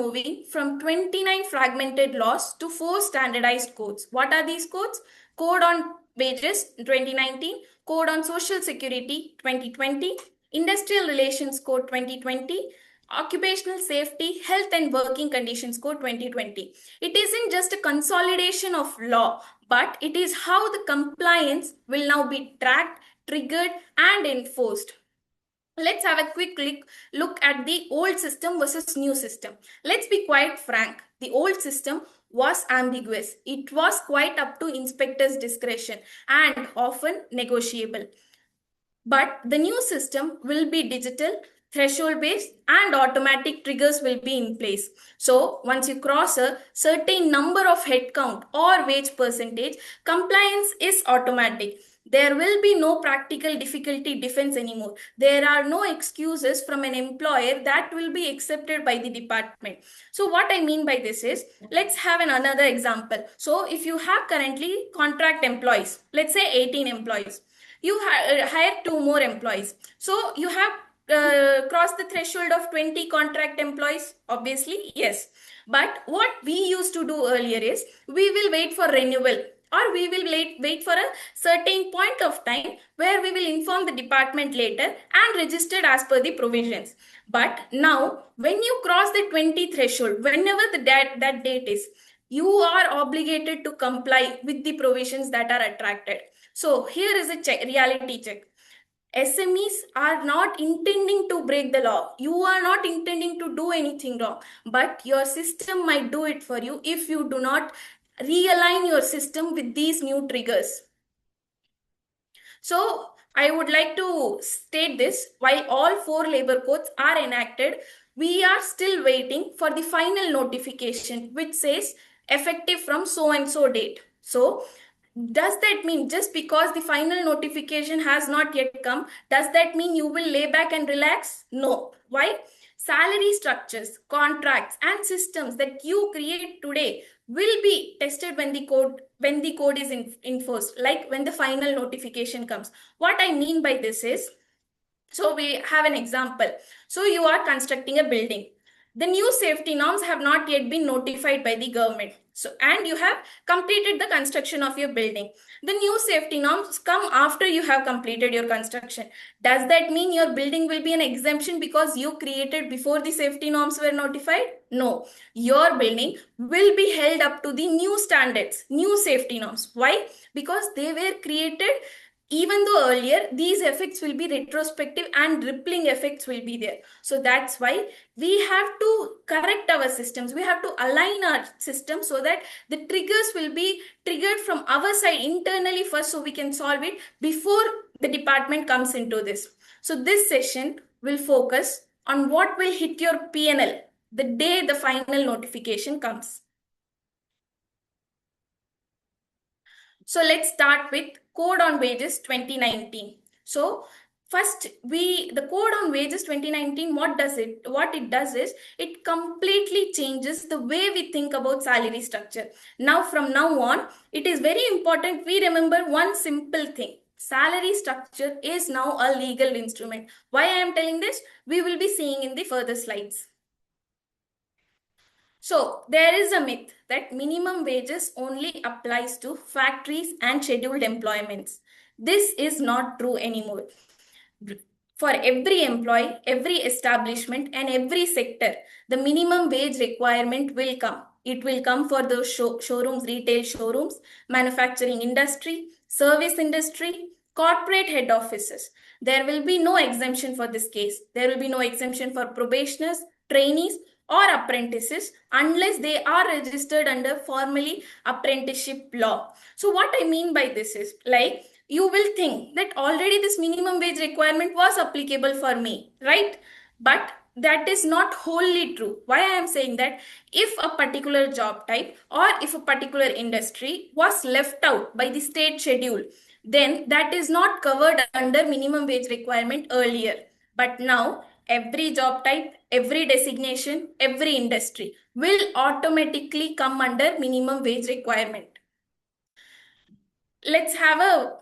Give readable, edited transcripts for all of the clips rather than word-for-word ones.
moving from 29 fragmented laws to 4 standardized codes. What are these codes? Code on Wages 2019, Code on Social Security 2020, Industrial Relations Code 2020, Occupational Safety, Health and Working Conditions Code 2020. It isn't just a consolidation of law, but it is how the compliance will now be tracked, triggered, and enforced. Let's have a quick look at the old system versus new system. Let's be quite frank. The old system was ambiguous. It was quite up to inspector's discretion and often negotiable. But the new system will be digital, threshold based, and automatic triggers will be in place. So once you cross a certain number of headcount or wage percentage, compliance is automatic. There will be no practical difficulty defense anymore. There are no excuses from an employer that will be accepted by the department. So what I mean by this is, let's have another example. So if you have currently contract employees, let's say 18 employees, you hire 2 more employees. So you have crossed the threshold of 20 contract employees, obviously, yes. But what we used to do earlier is, we will wait for renewal, or we will wait for a certain point of time where we will inform the department later and registered as per the provisions. But now, when you cross the 20 threshold, whenever that date is, you are obligated to comply with the provisions that are attracted. So here is a reality check. SMEs are not intending to break the law. You are not intending to do anything wrong, but your system might do it for you if you do not realign your system with these new triggers. So I would like to state this: while all 4 labor codes are enacted, we are still waiting for the final notification which says effective from so and so date. So does that mean just because the final notification has not yet come, does that mean you will lay back and relax? No. Why? Salary structures, contracts, and systems that you create today will be tested when the code is enforced, like when the final notification comes. What I mean by this is, so we have an example. So you are constructing a building. The new safety norms have not yet been notified by the government. So, and you have completed the construction of your building. The new safety norms come after you have completed your construction. Does that mean your building will be an exemption because you created before the safety norms were notified? No. Your building will be held up to the new standards, new safety norms. Why? Because they were created even though earlier these effects will be retrospective and rippling effects will be there. So that's why we have to correct our systems. We have to align our system so that the triggers will be triggered from our side internally first, so we can solve it before the department comes into this. So this session will focus on what will hit your P&L the day the final notification comes. So let's start with Code on Wages 2019. So first, the Code on Wages 2019, what it does is, it completely changes the way we think about salary structure. Now, from now on, it is very important we remember one simple thing. Salary structure is now a legal instrument. Why I am telling this? We will be seeing in the further slides. So there is a myth that minimum wages only applies to factories and scheduled employments. This is not true anymore. For every employee, every establishment, and every sector, the minimum wage requirement will come. It will come for the showrooms, retail showrooms, manufacturing industry, service industry, corporate head offices. There will be no exemption for this case. There will be no exemption for probationers, trainees, or apprentices unless they are registered under formally apprenticeship law. So what I mean by this is, like, you will think that already this minimum wage requirement was applicable for me, right? But that is not wholly true. Why I am saying that? If a particular job type or if a particular industry was left out by the state schedule, then that is not covered under minimum wage requirement earlier. But now, every job type, every designation, every industry will automatically come under minimum wage requirement. Let's have a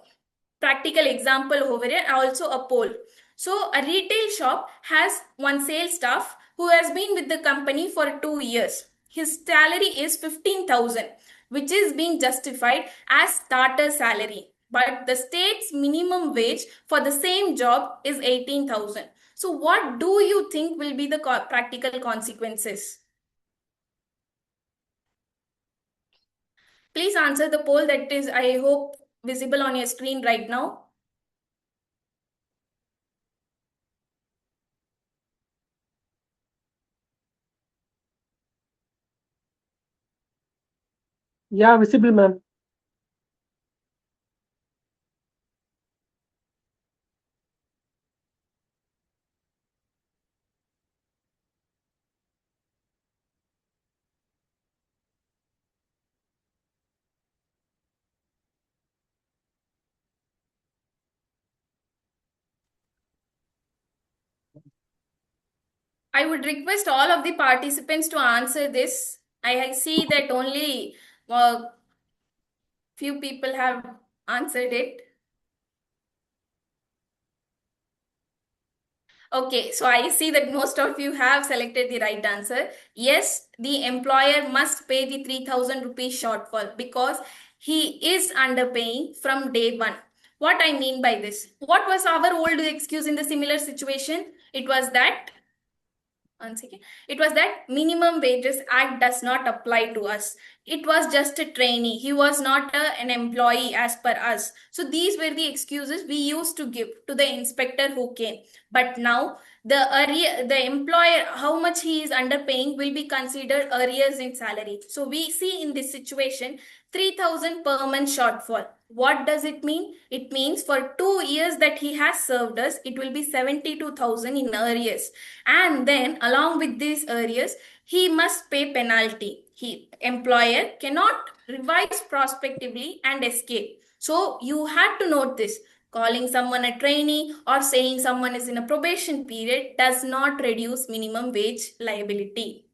practical example over here, also a poll. So a retail shop has one sales staff, who has been with the company for 2 years. His salary is 15,000, which is being justified as starter salary. But the state's minimum wage for the same job is 18,000. So, what do you think will be the practical consequences? Please answer the poll that is, I hope, visible on your screen right now. Yeah, visible, ma'am. I would request all of the participants to answer this. I see that only few people have answered it. Okay, so I see that most of you have selected the right answer. Yes, the employer must pay the 3,000 rupees shortfall because he is underpaying from day one. What I mean by this? What was our old excuse in the similar situation? It was that once again, it was that minimum wages act does not apply to us. It was just a trainee. He was not an employee as per us. So these were the excuses we used to give to the inspector who came. But now the employer, how much he is underpaying will be considered arrears in salary. So we see in this situation 3,000 per month shortfall. What does it mean? It means for 2 years that he has served us, it will be 72,000 in arrears. And then along with these arrears, he must pay penalty. He employer cannot revise prospectively and escape. So you had to note this. Calling someone a trainee or saying someone is in a probation period does not reduce minimum wage liability.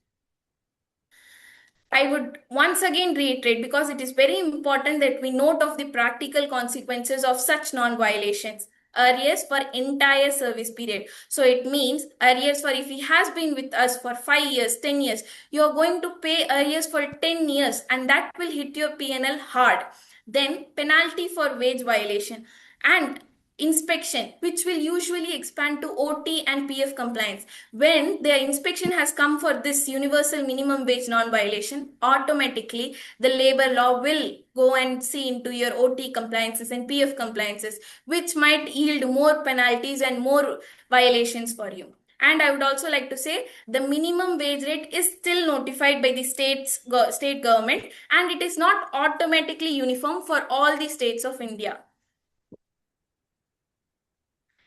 I would once again reiterate because it is very important that we note of the practical consequences of such non-violations. Arrears for entire service period. So it means arrears for if he has been with us for 5 years, 10 years, you are going to pay arrears for 10 years and that will hit your PNL hard. Then penalty for wage violation and inspection, which will usually expand to OT and PF compliance. When the inspection has come for this universal minimum wage non-violation, automatically the labor law will go and see into your OT compliances and PF compliances, which might yield more penalties and more violations for you. And I would also like to say the minimum wage rate is still notified by the state government and it is not automatically uniform for all the states of India.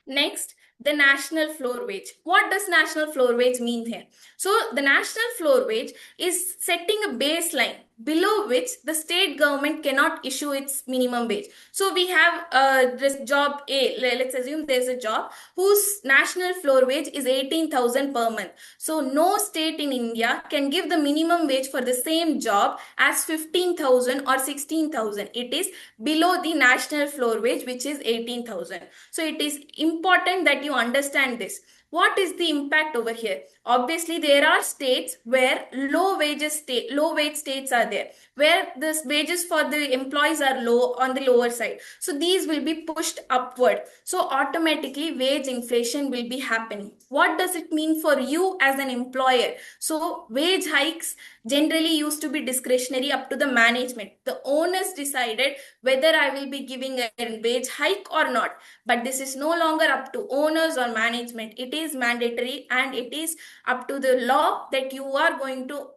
Next, the national floor wage. What does national floor wage mean here? So, the national floor wage is setting a baseline below which the state government cannot issue its minimum wage. So, we have this job A. Let's assume there's a job whose national floor wage is 18,000 per month. So, no state in India can give the minimum wage for the same job as 15,000 or 16,000. It is below the national floor wage, which is 18,000. So, it is important that you understand this. What is the impact over here? Obviously, there are states where low wage states are there, where the wages for the employees are low on the lower side. So these will be pushed upward. So automatically wage inflation will be happening. What does it mean for you as an employer? So wage hikes generally used to be discretionary up to the management. The owners decided whether I will be giving a wage hike or not. But this is no longer up to owners or management. It is mandatory and it is up to the law that you are going to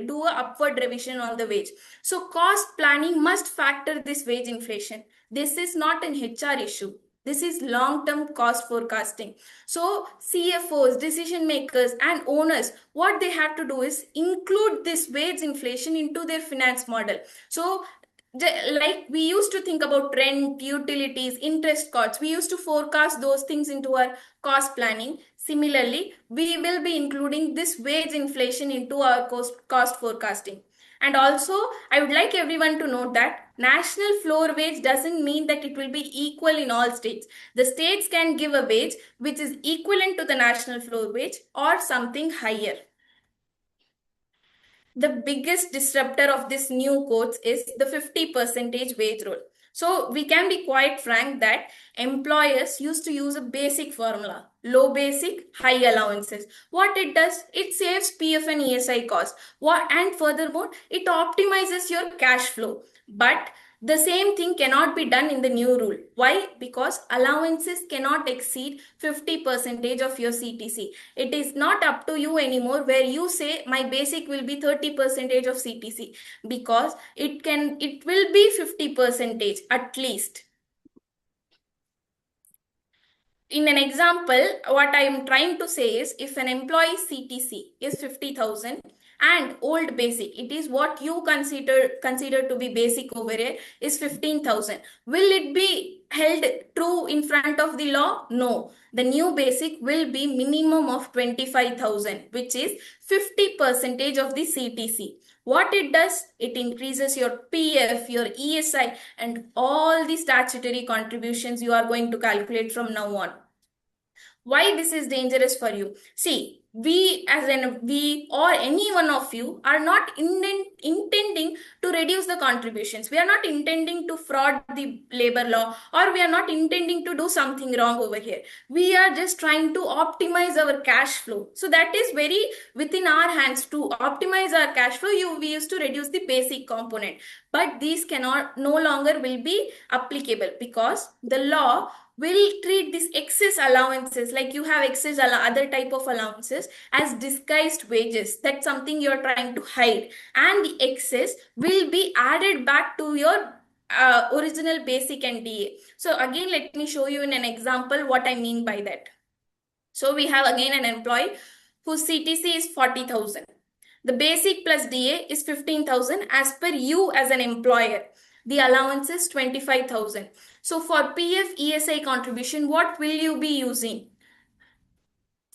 do a upward revision on the wage. So cost planning must factor this wage inflation. This is not an HR issue. This is long-term cost forecasting. So CFOs, decision makers and owners, what they have to do is include this wage inflation into their finance model. So like we used to think about rent, utilities, interest costs, we used to forecast those things into our cost planning. Similarly, we will be including this wage inflation into our cost forecasting. And also, I would like everyone to note that national floor wage doesn't mean that it will be equal in all states. The states can give a wage which is equivalent to the national floor wage or something higher. The biggest disruptor of this new codes is the 50 percentage wage rule. So we can be quite frank that employers used to use a basic formula: low basic, high allowances. What it does, it saves PF and ESI costs. And furthermore, it optimizes your cash flow. But the same thing cannot be done in the new rule. Why? Because allowances cannot exceed 50 percentage of your CTC. It is not up to you anymore where you say my basic will be 30 percentage of CTC, because it will be 50 percentage at least. In an example, what I am trying to say is, if an employee CTC is 50,000 and old basic, it is what you consider to be basic over here, is 15,000, will it be held true in front of the law? No. The new basic will be minimum of 25,000, which is 50 percentage of the CTC. What it does, it increases your PF, your ESI, and all the statutory contributions you are going to calculate from now on. Why this is dangerous for you? See, we or any one of you are not intending to reduce the contributions. We are not intending to fraud the labor law, or we are not intending to do something wrong over here. We are just trying to optimize our cash flow. So that is very within our hands. To optimize our cash flow, we used to reduce the basic component, but these cannot no longer will be applicable, because the law will treat these excess allowances, like you have excess other type of allowances, as disguised wages. That's something you're trying to hide, and the excess will be added back to your original basic and DA. So again, let me show you in an example what I mean by that. So we have again an employee whose CTC is 40,000. The basic plus DA is 15,000 as per you as an employer. The allowance is 25,000. So for PF ESI contribution, what will you be using?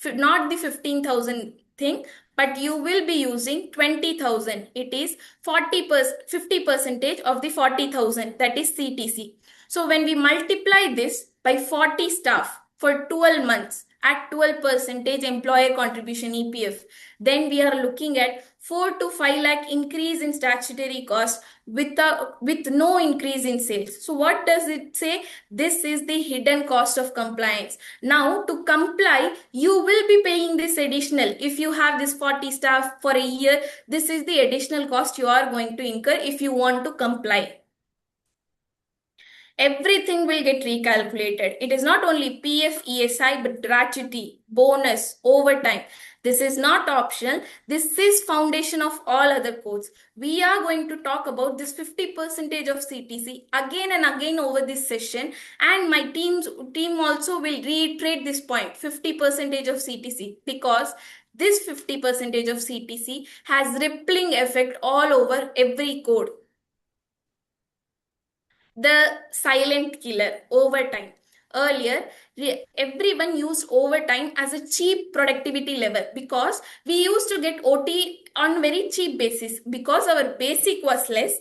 Not the 15,000 thing, but you will be using 20,000. It is 50 percentage of the 40,000, that is CTC. So when we multiply this by 40 staff for 12 months at 12 percentage employer contribution EPF, then we are looking at 4 to 5 lakh increase in statutory cost with no increase in sales. So what does it say? This is the hidden cost of compliance. Now to comply, you will be paying this additional. If you have this 40 staff for a year, this is the additional cost you are going to incur if you want to comply. Everything will get recalculated. It is not only PF, ESI, but gratuity, bonus, overtime. This is not optional. This is foundation of all other codes. We are going to talk about this 50 percentage of CTC again and again over this session, and my team also will reiterate this point, 50 percentage of CTC, because this 50 percentage of CTC has rippling effect all over every code. The silent killer, overtime. Earlier, everyone used overtime as a cheap productivity level, because we used to get OT on very cheap basis. Because our basic was less,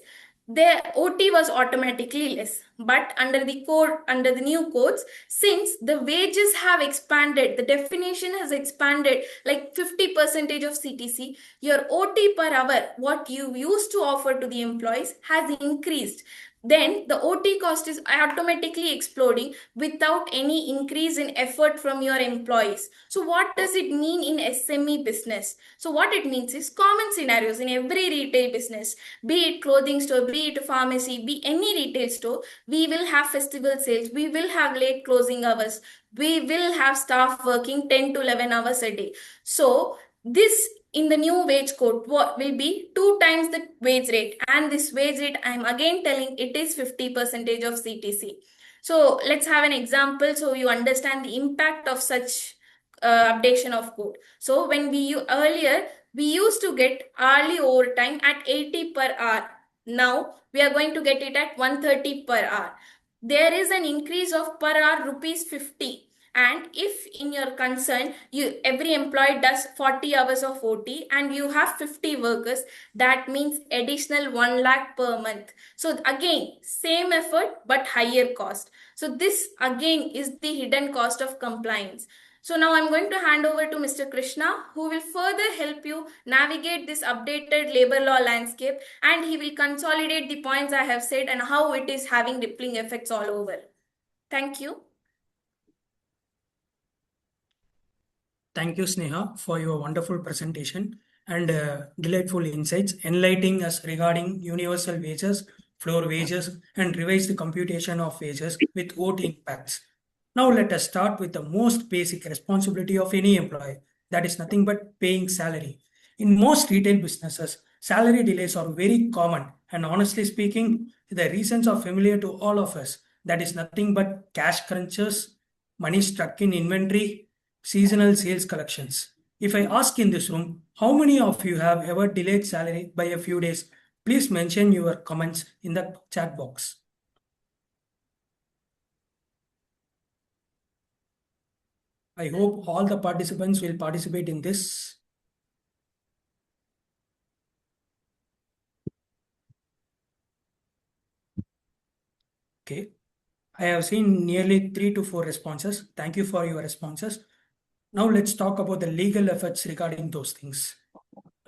the OT was automatically less. But under the new codes, since the wages have expanded, the definition has expanded, like 50 percentage of CTC, your OT per hour, what you used to offer to the employees, has increased. Then the OT cost is automatically exploding without any increase in effort from your employees. So what does it mean in SME business? So what it means is, common scenarios in every retail business, be it clothing store, be it a pharmacy, be any retail store, we will have festival sales, we will have late closing hours, we will have staff working 10 to 11 hours a day. So this in the new wage code will be 2 times the wage rate, and this wage rate, I am again telling, it is 50 percentage of CTC. So let's have an example so you understand the impact of such updation of code. So when earlier we used to get hourly overtime at 80 per hour. Now we are going to get it at 130 per hour. There is an increase of per hour rupees 50, And if in your concern every employee does 40 hours of OT and you have 50 workers, that means additional 1 lakh per month. So again, same effort but higher cost. So this again is the hidden cost of compliance. So now I'm going to hand over to Mr. Krishna, who will further help you navigate this updated labor law landscape, and he will consolidate the points I have said and how it is having rippling effects all over. Thank you. Thank you, Sneha, for your wonderful presentation and delightful insights, enlightening us regarding universal wages, floor wages, and revised computation of wages with OT impacts. Now, let us start with the most basic responsibility of any employee, that is nothing but paying salary. In most retail businesses, salary delays are very common, and honestly speaking, the reasons are familiar to all of us. That is nothing but cash crunches, money stuck in inventory, seasonal sales collections. If I ask in this room, how many of you have ever delayed salary by a few days? Please mention your comments in the chat box. I hope all the participants will participate in this. Okay. I have seen nearly 3 to 4 responses. Thank you for your responses. Now let's talk about the legal efforts regarding those things.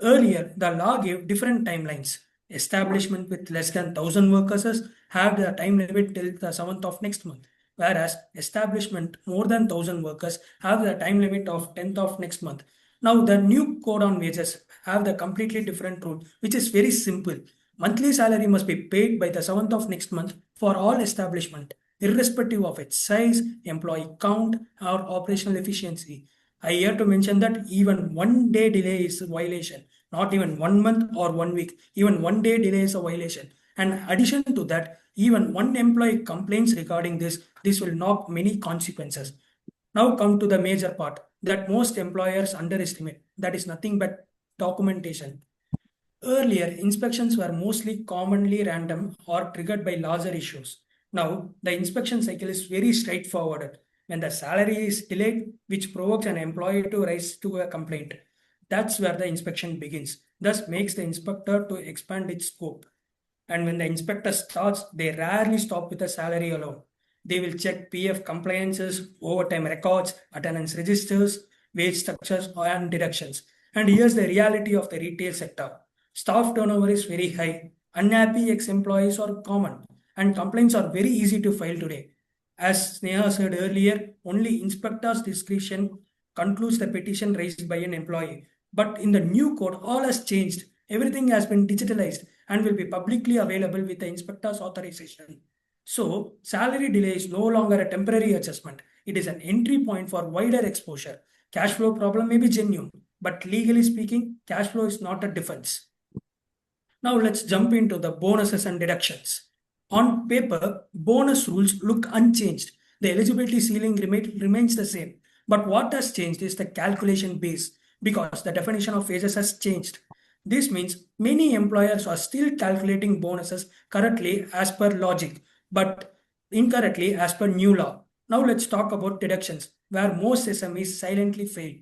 Earlier, the law gave different timelines. Establishment with less than 1,000 workers have the time limit till the 7th of next month, whereas establishment more than 1,000 workers have the time limit of 10th of next month. Now, the new code on wages have the completely different rule, which is very simple. Monthly salary must be paid by the 7th of next month for all establishment, irrespective of its size, employee count, or operational efficiency. I here to mention that even 1 day delay is a violation, not even 1 month or 1 week. Even 1 day delay is a violation. And addition to that, even one employee complains regarding this will knock many consequences. Now come to the major part that most employers underestimate. That is nothing but documentation. Earlier, inspections were mostly commonly random or triggered by larger issues. Now, the inspection cycle is very straightforward. When the salary is delayed, which provokes an employee to raise to a complaint, that's where the inspection begins. Thus, makes the inspector to expand its scope. And when the inspector starts, they rarely stop with the salary alone. They will check PF compliances, overtime records, attendance registers, wage structures, and deductions. And here's the reality of the retail sector. Staff turnover is very high. Unhappy ex-employees are common, and complaints are very easy to file today. As Sneha said earlier, only inspector's discretion concludes the petition raised by an employee. But in the new code, all has changed. Everything has been digitalized and will be publicly available with the inspector's authorization. So, salary delay is no longer a temporary adjustment. It is an entry point for wider exposure. Cash flow problem may be genuine, but legally speaking, cash flow is not a defense. Now let's jump into the bonuses and deductions. On paper, bonus rules look unchanged. The eligibility ceiling remains the same. But what has changed is the calculation base because the definition of wages has changed. This means many employers are still calculating bonuses correctly as per logic, but incorrectly as per new law. Now let's talk about deductions, where most SMEs silently fail.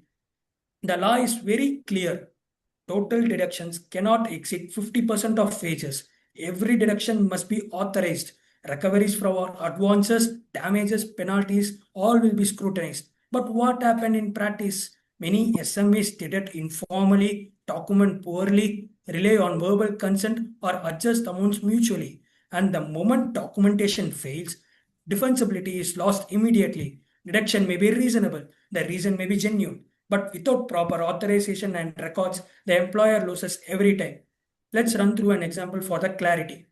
The law is very clear. Total deductions cannot exceed 50% of wages. Every deduction must be authorized. Recoveries from our advances, damages, penalties, all will be scrutinized. But what happened in practice? Many SMEs did it informally, document poorly, rely on verbal consent, or adjust amounts mutually. And the moment documentation fails, defensibility is lost immediately. Deduction may be reasonable, the reason may be genuine, but without proper authorization and records, the employer loses every time. Let's run through an example for the clarity.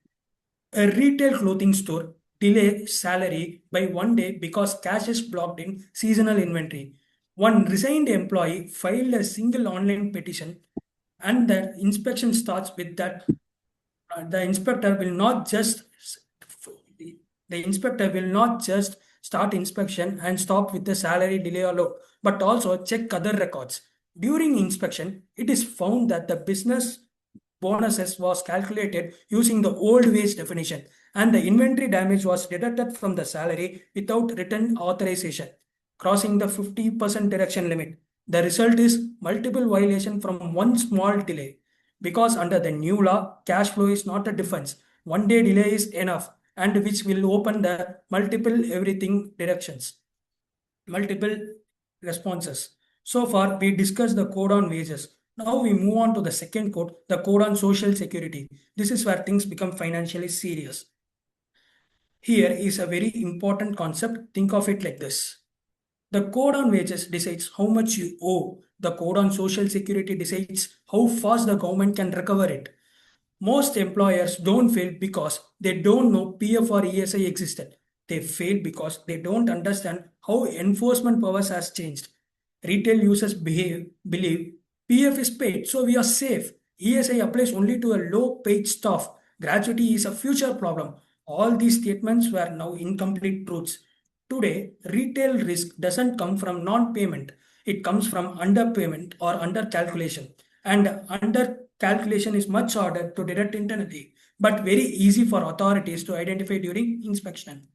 A retail clothing store delays salary by 1 day because cash is blocked in seasonal inventory. One resigned employee filed a single online petition, and the inspection starts with that. The inspector will not just start inspection and stop with the salary delay alone, but also check other records. During inspection, it is found that the business bonuses was calculated using the old wage definition, and the inventory damage was deducted from the salary without written authorization. crossing the 50% deduction limit. The result is multiple violation from one small delay. Because under the new law, cash flow is not a defense. 1 day delay is enough, and which will open the multiple everything deductions, multiple responses. So far, we discussed the code on wages. Now we move on to the second code, the code on social security. This is where things become financially serious. Here is a very important concept. Think of it like this. The code on wages decides how much you owe. The code on social security decides how fast the government can recover it. Most employers don't fail because they don't know PF or ESI existed. They fail because they don't understand how enforcement powers has changed. Retail users believe PF is paid, so we are safe. ESI applies only to a low paid staff. Gratuity is a future problem. All these statements were now incomplete truths. Today, retail risk doesn't come from non-payment. It comes from underpayment or under calculation. And under calculation is much harder to detect internally, but very easy for authorities to identify during inspection.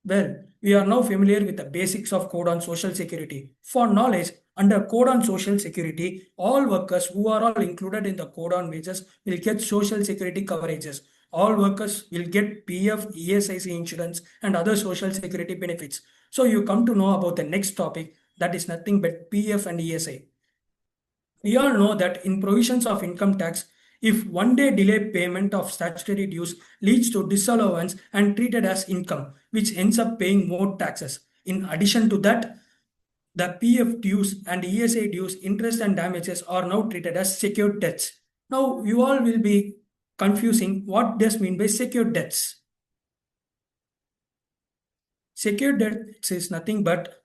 Well, we are now familiar with the basics of Code on Social Security. For knowledge, under Code on Social Security, all workers who are all included in the Code on Wages will get Social Security coverages. All workers will get PF, ESIC insurance, and other Social Security benefits. So you come to know about the next topic, that is nothing but PF and ESI. We all know that in provisions of income tax, if 1 day delay payment of statutory dues leads to disallowance and treated as income, which ends up paying more taxes. In addition to that, the PF dues and ESA dues, interest and damages are now treated as secured debts. Now, you all will be confusing what does mean by secured debts. Secured debts is nothing but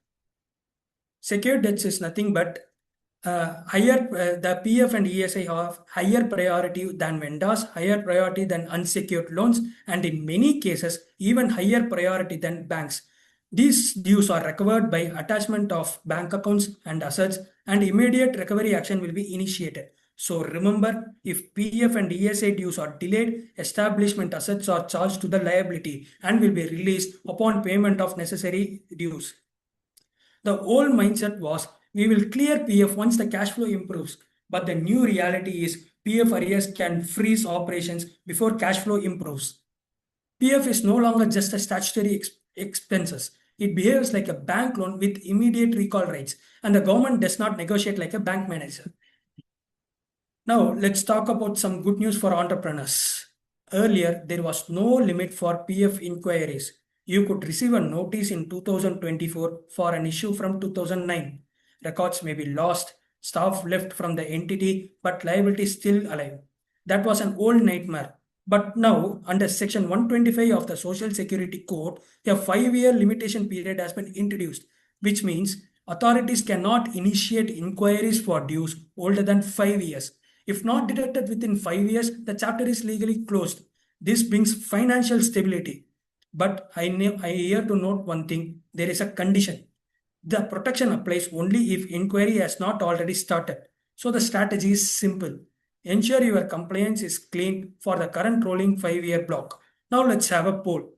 the PF and ESI have higher priority than vendors, higher priority than unsecured loans, and in many cases, even higher priority than banks. These dues are recovered by attachment of bank accounts and assets, and immediate recovery action will be initiated. So remember, if PF and ESI dues are delayed, establishment assets are charged to the liability and will be released upon payment of necessary dues. The old mindset was we will clear PF once the cash flow improves. But the new reality is PF arrears can freeze operations before cash flow improves. PF is no longer just a statutory expenses. It behaves like a bank loan with immediate recall rights, and the government does not negotiate like a bank manager. Now, let's talk about some good news for entrepreneurs. Earlier, there was no limit for PF inquiries. You could receive a notice in 2024 for an issue from 2009. Records may be lost, staff left from the entity, but liability is still alive. That was an old nightmare. But now, under Section 125 of the Social Security Code, a 5-year limitation period has been introduced, which means authorities cannot initiate inquiries for dues older than 5 years. If not detected within 5 years, the chapter is legally closed. This brings financial stability. But I here to note one thing, there is a condition. The protection applies only if inquiry has not already started. So the strategy is simple. Ensure your compliance is clean for the current rolling 5-year block. Now let's have a poll.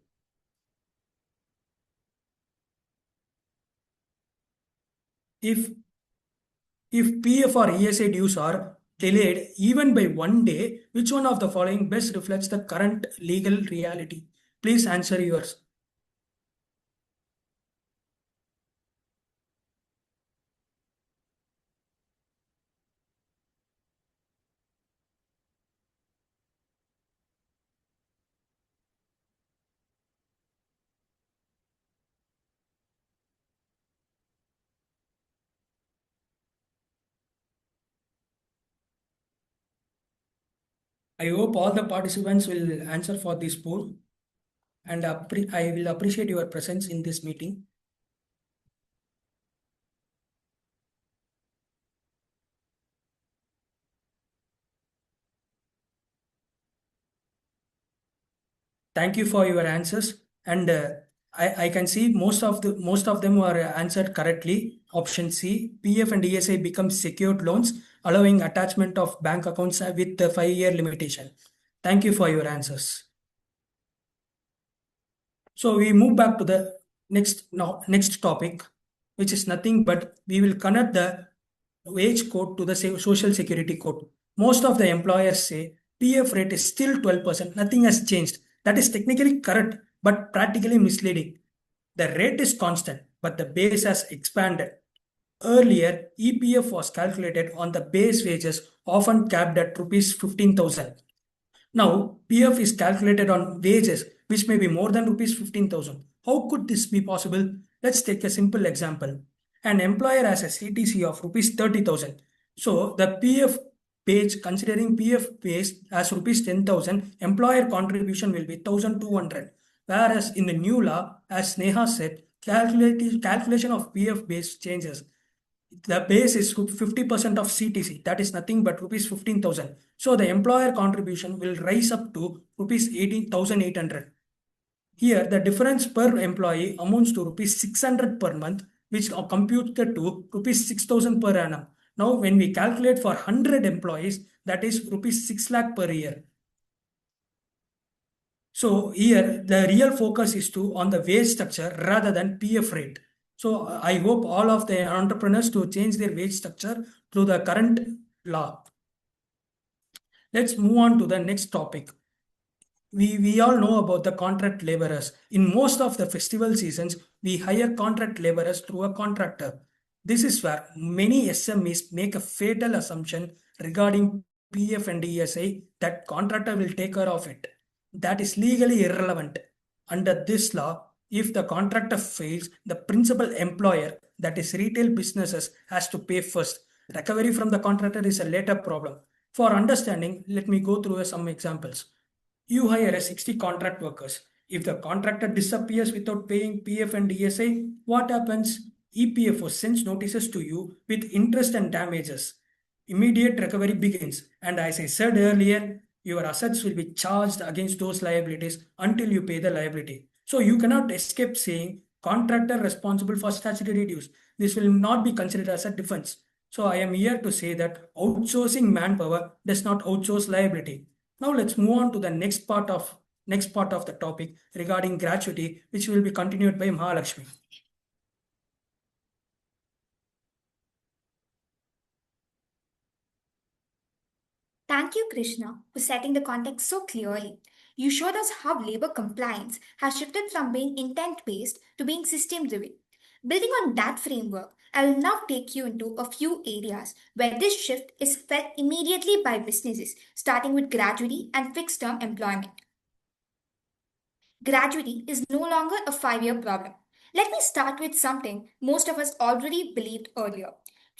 If PF or ESA dues are delayed even by 1 day, which one of the following best reflects the current legal reality? Please answer yours. I hope all the participants will answer for this poll, and I will appreciate your presence in this meeting. Thank you for your answers, and I can see most of them were answered correctly. Option C, PF and ESI become secured loans, allowing attachment of bank accounts with the 5-year limitation. Thank you for your answers. So we move back to the next topic, which is nothing but we will connect the wage code to the social security code. Most of the employers say PF rate is still 12%, nothing has changed. That is technically correct, but practically misleading. The rate is constant, but the base has expanded. Earlier, EPF was calculated on the base wages, often capped at rupees 15,000. Now, PF is calculated on wages, which may be more than rupees 15,000. How could this be possible? Let's take a simple example. An employer has a CTC of rupees 30,000. So, the PF page, considering PF base as rupees 10,000, employer contribution will be 1,200. Whereas in the new law, as Neha said, calculation of PF base changes. The base is 50% of CTC, that is nothing but rupees 15,000. So the employer contribution will rise up to rupees 18,800. Here, the difference per employee amounts to rupees 600 per month, which are computed to rupees 6,000 per annum. Now, when we calculate for 100 employees, that is rupees 6 lakh per year. So here, the real focus is on the wage structure rather than PF rate. So I hope all of the entrepreneurs to change their wage structure to the current law. Let's move on to the next topic. We all know about the contract laborers. In most of the festival seasons, we hire contract laborers through a contractor. This is where many SMEs make a fatal assumption regarding PF and ESI that contractor will take care of it. That is legally irrelevant. Under this law, if the contractor fails, the principal employer, that is retail businesses, has to pay first. Recovery from the contractor is a later problem. For understanding, let me go through some examples. You hire a 60 contract workers. If the contractor disappears without paying PF and ESI, what happens? EPFO sends notices to you with interest and damages. Immediate recovery begins. And as I said earlier, your assets will be charged against those liabilities until you pay the liability. So you cannot escape saying contractor responsible for statutory dues. This will not be considered as a defense. So I am here to say that outsourcing manpower does not outsource liability. Now let's move on to the next part of the topic regarding gratuity, which will be continued by Mahalakshmi. Thank you, Krishna, for setting the context so clearly. You showed us how labor compliance has shifted from being intent based to being system driven. Building on that framework, I will now take you into a few areas where this shift is felt immediately by businesses, starting with gratuity and fixed term employment. Gratuity is no longer a 5-year problem. Let me start with something most of us already believed earlier.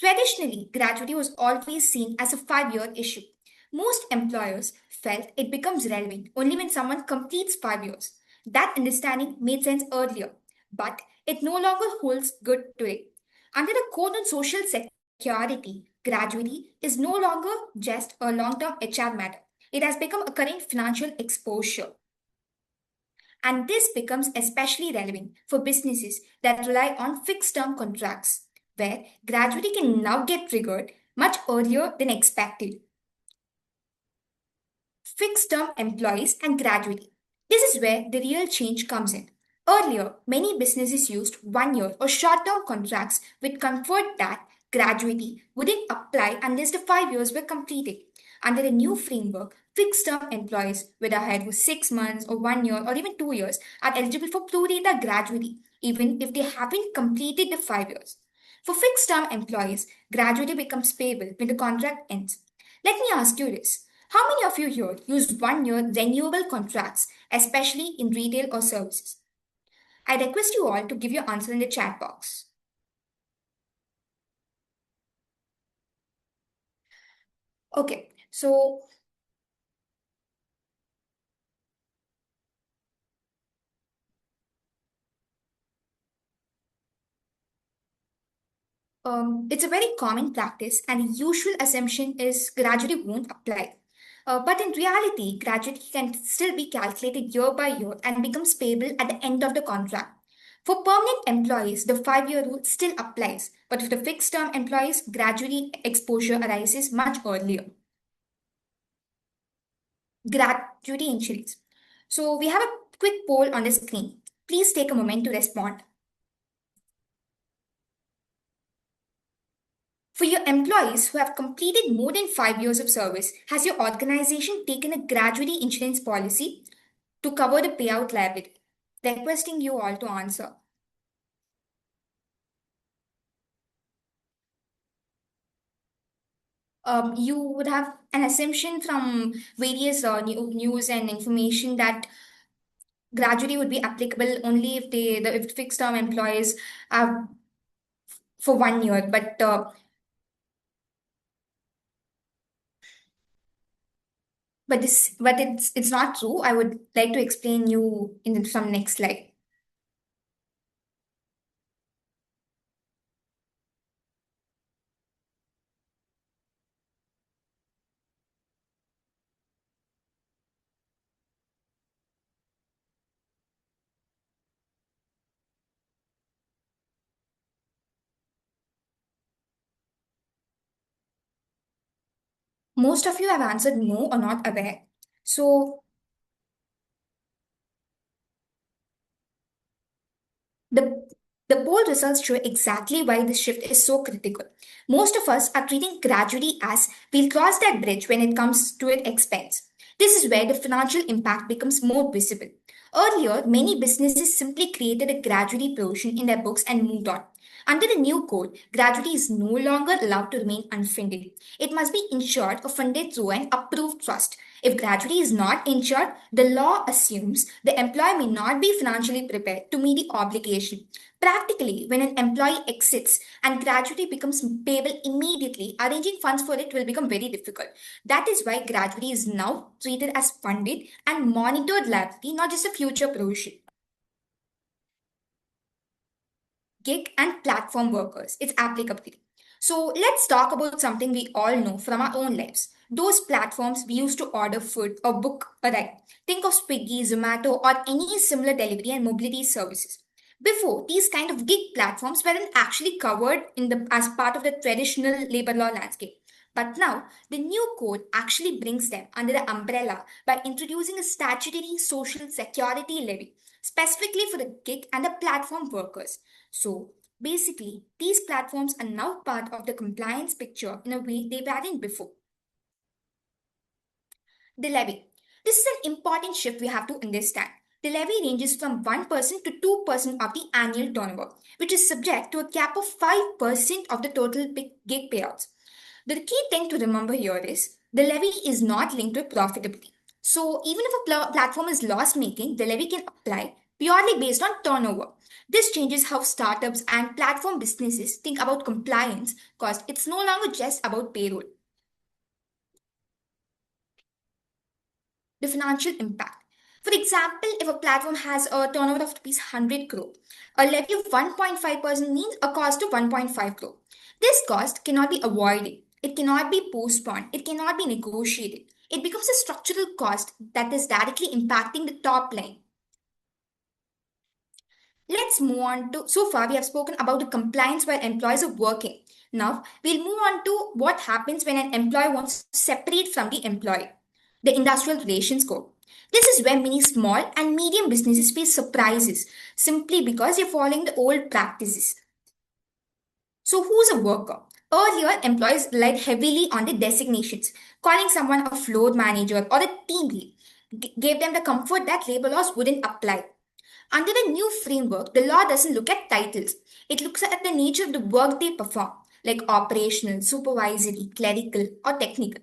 Traditionally, gratuity was always seen as a 5-year issue. Most employers felt it becomes relevant only when someone completes 5 years. That understanding made sense earlier, but it no longer holds good today. Under the Code on Social Security, gratuity is no longer just a long term HR matter. It has become a current financial exposure. And this becomes especially relevant for businesses that rely on fixed term contracts, where gratuity can now get triggered much earlier than expected. Fixed term employees and gratuity. This is where the real change comes in. Earlier, many businesses used 1 year or short term contracts with comfort that gratuity wouldn't apply unless the 5 years were completed. Under the new framework, fixed term employees, whether hired for 6 months or 1 year or even 2 years, are eligible for pro rata gratuity, even if they haven't completed the 5 years. For fixed term employees, gratuity becomes payable when the contract ends. Let me ask you this. How many of you here use 1 year renewable contracts, especially in retail or services? I request you all to give your answer in the chat box. Okay, so it's a very common practice, and the usual assumption is gratuity won't apply. But in reality, gratuity can still be calculated year by year and becomes payable at the end of the contract. For permanent employees, the 5-year rule still applies, but for the fixed term employees, gratuity exposure arises much earlier. Gratuity insurance. So we have a quick poll on the screen. Please take a moment to respond. For your employees who have completed more than 5 years of service, has your organization taken a gratuity insurance policy to cover the payout liability? Requesting you all to answer. You would have an assumption from various news and information that gratuity would be applicable only if if fixed term employees are for 1 year, but it's not true. I would like to explain you in some next slide. Most of you have answered no or not aware. So the the poll results show exactly why this shift is so critical. Most of us are treating gratuity as we'll cross that bridge when it comes to its expense. This is where the financial impact becomes more visible. Earlier, many businesses simply created a gratuity provision in their books and moved on. Under the new code, gratuity is no longer allowed to remain unfunded. It must be insured or funded through an approved trust. If gratuity is not insured, the law assumes the employer may not be financially prepared to meet the obligation. Practically, when an employee exits and gratuity becomes payable immediately, arranging funds for it will become very difficult. That is why gratuity is now treated as funded and monitored liability, not just a future provision. Gig and platform workers, its applicability. So let's talk about something we all know from our own lives. Those platforms we use to order food or book a ride. Think of Swiggy, Zomato, or any similar delivery and mobility services. Before, these kind of gig platforms weren't actually covered as part of the traditional labor law landscape. But now, the new code actually brings them under the umbrella by introducing a statutory social security levy specifically for the gig and the platform workers. So basically, these platforms are now part of the compliance picture in a way they weren't before. The levy. This is an important shift we have to understand. The levy ranges from 1% to 2% of the annual turnover, which is subject to a cap of 5% of the total gig payouts. The key thing to remember here is the levy is not linked to profitability. So even if a platform is loss making, the levy can apply purely based on turnover. This changes how startups and platform businesses think about compliance because it's no longer just about payroll. The financial impact. For example, if a platform has a turnover of rupees 100 crore, a levy of 1.5% means a cost of 1.5 crore. This cost cannot be avoided. It cannot be postponed. It cannot be negotiated. It becomes a structural cost that is directly impacting the top line. Let's move on to, so far we have spoken about the compliance while employees are working. Now we'll move on to what happens when an employee wants to separate from the employee. The industrial relations code. This is where many small and medium businesses face surprises simply because they're following the old practices. So who's a worker? Earlier, employees relied heavily on the designations. Calling someone a floor manager or a team lead gave them the comfort that labor laws wouldn't apply. Under the new framework, the law doesn't look at titles. It looks at the nature of the work they perform, like operational, supervisory, clerical, or technical.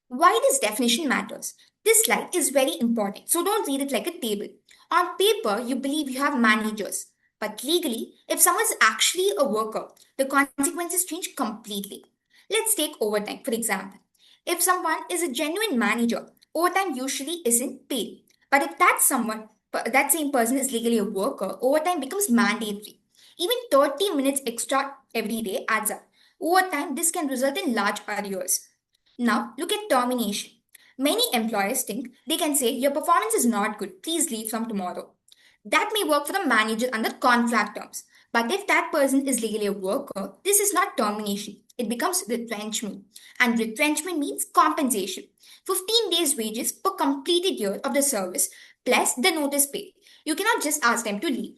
Why this definition matters? This slide is very important, so don't read it like a table. On paper, you believe you have managers, but legally, if someone is actually a worker, the consequences change completely. Let's take overtime, for example. If someone is a genuine manager, overtime usually isn't paid. But if that same person is legally a worker, overtime becomes mandatory. Even 30 minutes extra every day adds up. Over time, this can result in large arrears. Now, look at termination. Many employers think they can say, your performance is not good, please leave from tomorrow. That may work for the manager under contract terms. But if that person is legally a worker, this is not termination. It becomes retrenchment. And retrenchment means compensation. 15 days wages per completed year of the service plus the notice paid. You cannot just ask them to leave.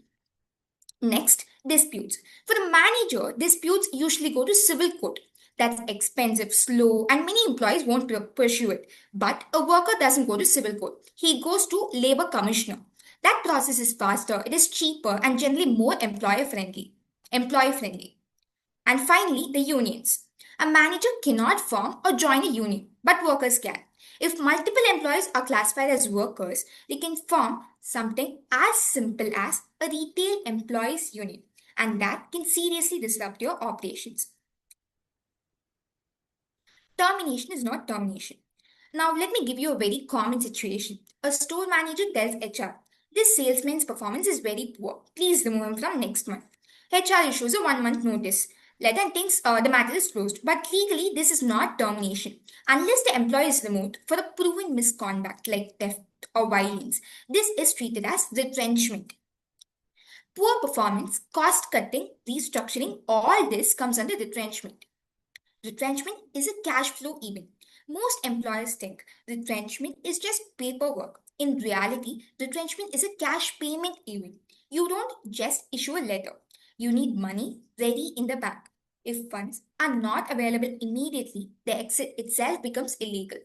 Next, Disputes. For a manager, disputes usually go to civil court. That's expensive, slow, and many employees won't pursue it. But a worker doesn't go to civil court. He goes to labor commissioner. That process is faster, it is cheaper, and generally more employer friendly. Employee friendly. And finally, the unions. A manager cannot form or join a union, but workers can. If multiple employees are classified as workers, they can form something as simple as a retail employees union, and that can seriously disrupt your operations. Termination is not termination. Now, let me give you a very common situation. A store manager tells HR, this salesman's performance is very poor. Please remove him from next month. HR issues a 1 month notice. Letter and thinks the matter is closed. But legally, this is not termination. Unless the employee is removed for a proven misconduct like theft or violence, this is treated as retrenchment. Poor performance, cost cutting, restructuring, all this comes under retrenchment. Retrenchment is a cash flow event. Most employers think retrenchment is just paperwork. In reality, retrenchment is a cash payment event. You don't just issue a letter. You need money ready in the bank. If funds are not available immediately, the exit itself becomes illegal.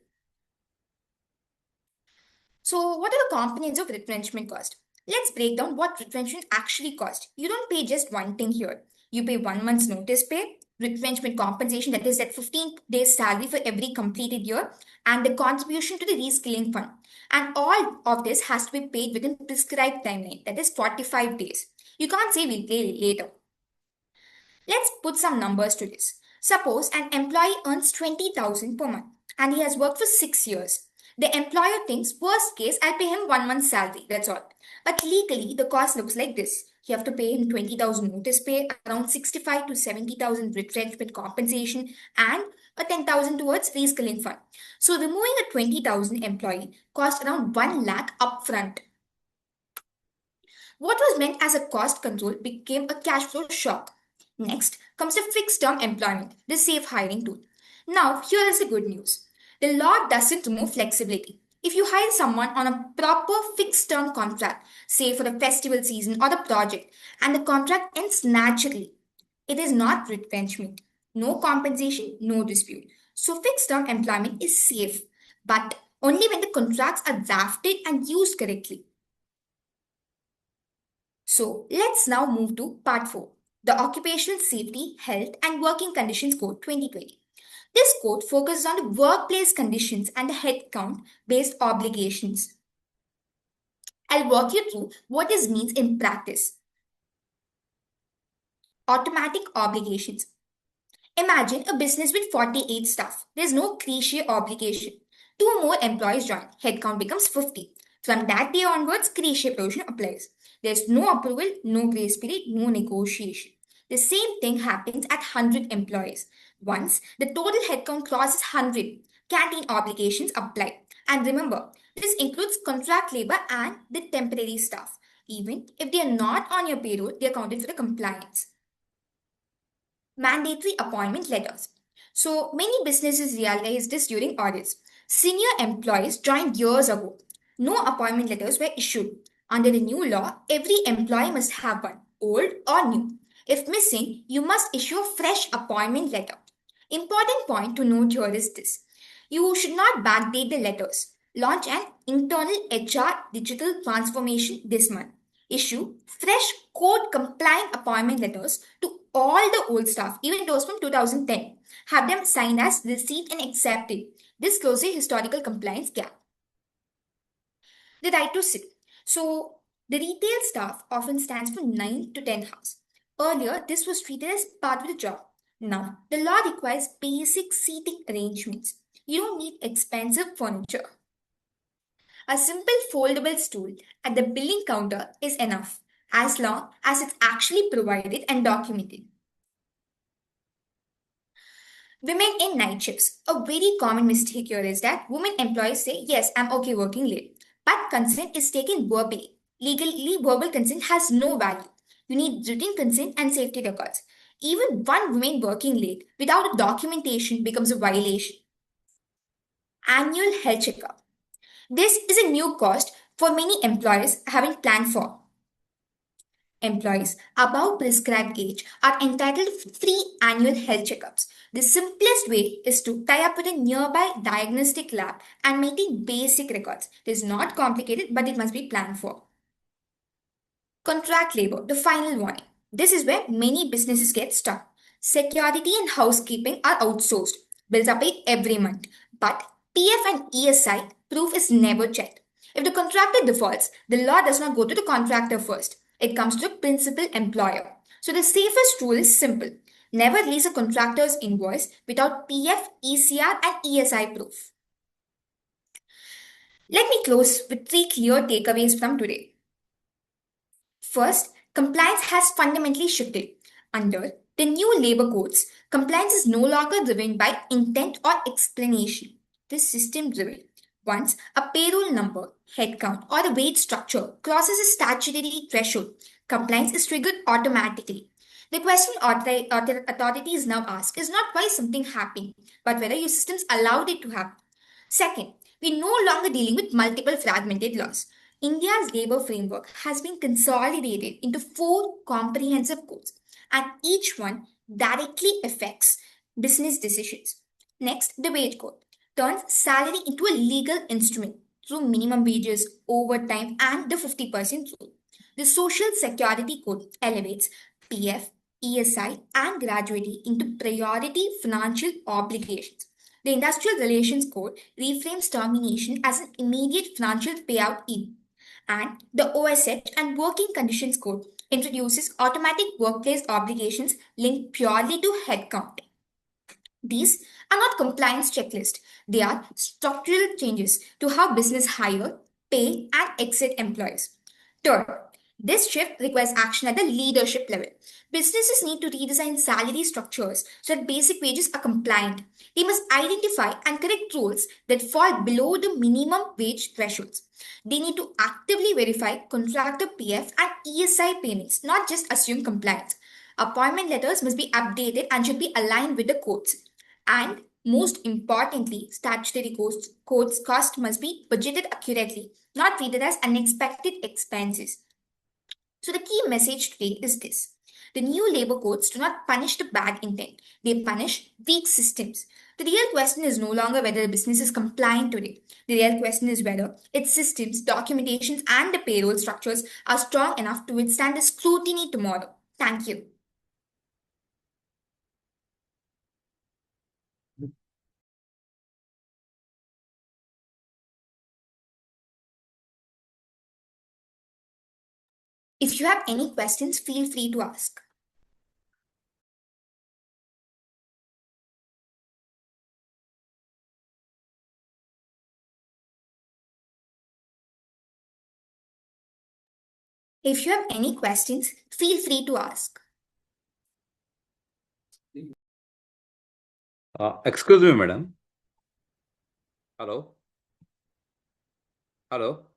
So, what are the components of retrenchment cost? Let's break down what retrenchment actually cost. You don't pay just one thing here. You pay 1 month's notice pay, retrenchment compensation, that is that 15 days salary for every completed year, and the contribution to the reskilling fund. And all of this has to be paid within prescribed timeline, that is 45 days. You can't say we'll pay later. Let's put some numbers to this. Suppose an employee earns 20,000 per month and he has worked for 6 years. The employer thinks, worst case, I'll pay him 1 month's salary, that's all. But legally, the cost looks like this. You have to pay him 20,000 notice pay, around 65 to 70,000 retrenchment compensation, and a 10,000 towards reskilling fund. So removing a 20,000 employee cost around 1 lakh upfront. What was meant as a cost control became a cash flow shock. Next comes the fixed term employment, the safe hiring tool. Now, here is the good news. The law doesn't remove flexibility. If you hire someone on a proper fixed term contract, say for the festival season or the project, and the contract ends naturally, it is not retrenchment. No compensation, no dispute. So, fixed term employment is safe, but only when the contracts are drafted and used correctly. So, let's now move to part 4, the Occupational Safety, Health and Working Conditions Code 2020. This code focuses on the workplace conditions and the headcount based obligations. I'll walk you through what this means in practice. Automatic obligations. Imagine a business with 48 staff. There's no cliche obligation. 2 more employees join. Headcount becomes 50. From that day onwards, cliche provision applies. There's no approval, no grace period, no negotiation. The same thing happens at 100 employees. Once the total headcount crosses 100, canteen obligations apply. And remember, this includes contract labor and the temporary staff. Even if they are not on your payroll, they are counted for the compliance. Mandatory appointment letters. So many businesses realize this during audits. Senior employees joined years ago. No appointment letters were issued. Under the new law, every employee must have one, old or new. If missing, you must issue a fresh appointment letter. Important point to note here is this. You should not backdate the letters. Launch an internal HR digital transformation this month. Issue fresh code compliant appointment letters to all the old staff, even those from 2010. Have them signed as received and accepted. This closes a historical compliance gap. The right to sit. So, the retail staff often stands for 9 to 10 hours. Earlier, this was treated as part of the job. Now, the law requires basic seating arrangements. You don't need expensive furniture. A simple foldable stool at the billing counter is enough, as long as it's actually provided and documented. Women in night shifts. A very common mistake here is that women employees say, yes, I'm okay working late. But consent is taken verbally. Legally, verbal consent has no value. You need written consent and safety records. Even one woman working late without a documentation becomes a violation. Annual health checkup. This is a new cost for many employers haven't planned for. Employees above prescribed age are entitled to free annual health checkups. The simplest way is to tie up with a nearby diagnostic lab and maintain basic records. It is not complicated, but it must be planned for. Contract labor, the final warning. This is where many businesses get stuck. Security and housekeeping are outsourced. Bills are paid every month. But PF and ESI proof is never checked. If the contractor defaults, the law does not go to the contractor first. It comes to the principal employer. So the safest rule is simple. Never release a contractor's invoice without PF, ECR, and ESI proof. Let me close with 3 clear takeaways from today. First, compliance has fundamentally shifted. Under the new labor codes, compliance is no longer driven by intent or explanation. This system driven. Once a payroll number, headcount, or a wage structure crosses a statutory threshold, compliance is triggered automatically. The question authorities now ask is not why something happened, but whether your systems allowed it to happen. Second, we're no longer dealing with multiple fragmented laws. India's labor framework has been consolidated into 4 comprehensive codes, and each one directly affects business decisions. Next, the wage code turns salary into a legal instrument through minimum wages, overtime, and the 50% rule. The Social Security Code elevates PF, ESI, and gratuity into priority financial obligations. The Industrial Relations Code reframes termination as an immediate financial payout event. And the OSH and Working Conditions Code introduces automatic workplace obligations linked purely to headcount. These are not compliance checklists, they are structural changes to how business hire, pay, and exit employees. Third, this shift requires action at the leadership level. Businesses need to redesign salary structures so that basic wages are compliant. They must identify and correct roles that fall below the minimum wage thresholds. They need to actively verify contractor PF and ESI payments, not just assume compliance. Appointment letters must be updated and should be aligned with the codes. And most importantly, statutory cost must be budgeted accurately, not treated as unexpected expenses. So the key message today is this. The new labor codes do not punish the bad intent. They punish weak systems. The real question is no longer whether the business is compliant today. The real question is whether its systems, documentations, and the payroll structures are strong enough to withstand the scrutiny tomorrow. Thank you. If you have any questions, feel free to ask. If you have any questions, feel free to ask. Excuse me, madam. Hello? Hello?